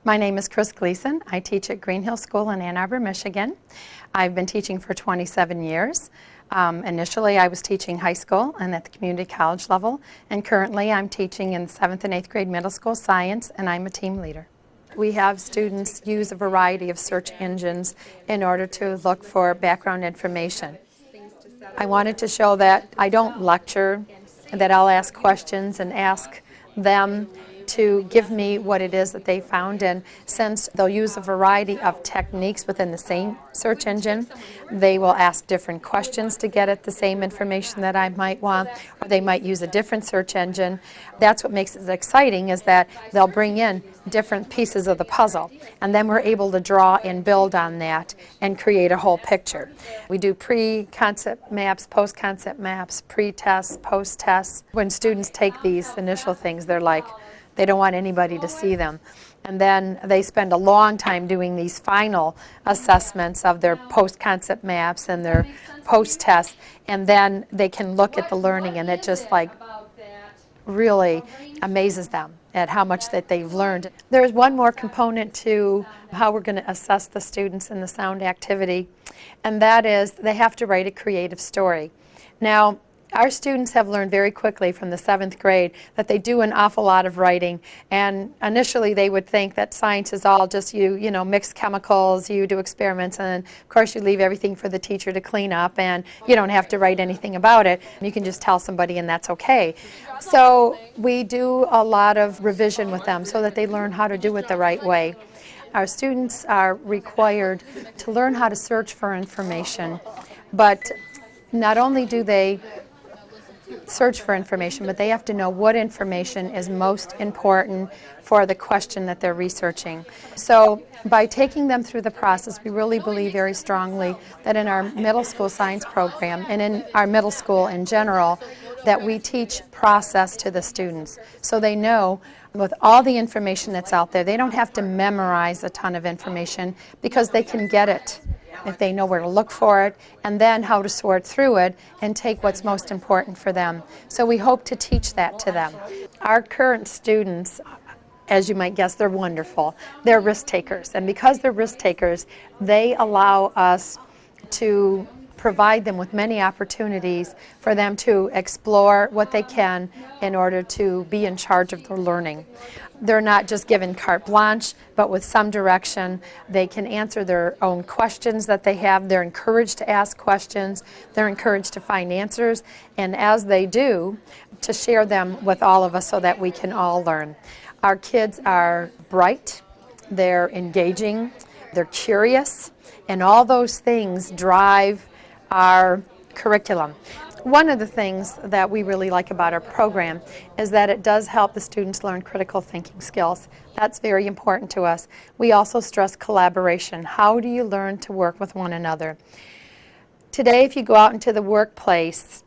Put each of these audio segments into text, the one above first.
My name is Chris Gleason. I teach at Green Hill School in Ann Arbor, Michigan. I've been teaching for 27 years. Initially, I was teaching high school and at the community college level, and currently I'm teaching in 7th and 8th grade middle school science, and I'm a team leader. We have students use a variety of search engines in order to look for background information. I wanted to show that I don't lecture, that I'll ask questions and ask them to give me what it is that they found. And since they'll use a variety of techniques within the same search engine, they will ask different questions to get at the same information that I might want, or they might use a different search engine. That's what makes it exciting, is that they'll bring in different pieces of the puzzle, and then we're able to draw and build on that and create a whole picture. We do pre-concept maps, post-concept maps, pre-tests, post-tests. When students take these initial things, they're like, they don't want anybody to see them. And then they spend a long time doing these final assessments of their post-concept maps and their post-tests, and then they can look at the learning, and it just like really amazes them at how much that they've learned. There's one more component to how we're going to assess the students in the sound activity, and that is they have to write a creative story. Now, our students have learned very quickly from the 7th grade that they do an awful lot of writing, and initially they would think that science is all just you mix chemicals, you do experiments, and of course you leave everything for the teacher to clean up, and you don't have to write anything about it. You can just tell somebody and that's okay. So we do a lot of revision with them so that they learn how to do it the right way. Our students are required to learn how to search for information, but not only do they search for information, but they have to know what information is most important for the question that they're researching. So by taking them through the process, we really believe very strongly that in our middle school science program and in our middle school in general, that we teach process to the students. So they know with all the information that's out there, they don't have to memorize a ton of information because they can get it if they know where to look for it, and then how to sort through it and take what's most important for them. So we hope to teach that to them. Our current students, as you might guess, they're wonderful. They're risk takers, and because they're risk takers, they allow us to provide them with many opportunities for them to explore what they can in order to be in charge of their learning. They're not just given carte blanche, but with some direction. They can answer their own questions that they have. They're encouraged to ask questions. They're encouraged to find answers, and as they do, to share them with all of us so that we can all learn. Our kids are bright, they're engaging, they're curious, and all those things drive our curriculum. One of the things that we really like about our program is that it does help the students learn critical thinking skills. That's very important to us. We also stress collaboration. How do you learn to work with one another? Today, if you go out into the workplace,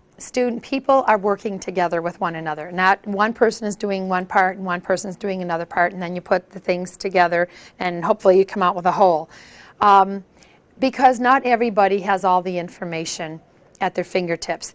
people are working together with one another. Not one person is doing one part and one person is doing another part, and then you put the things together and hopefully you come out with a whole. Because not everybody has all the information at their fingertips.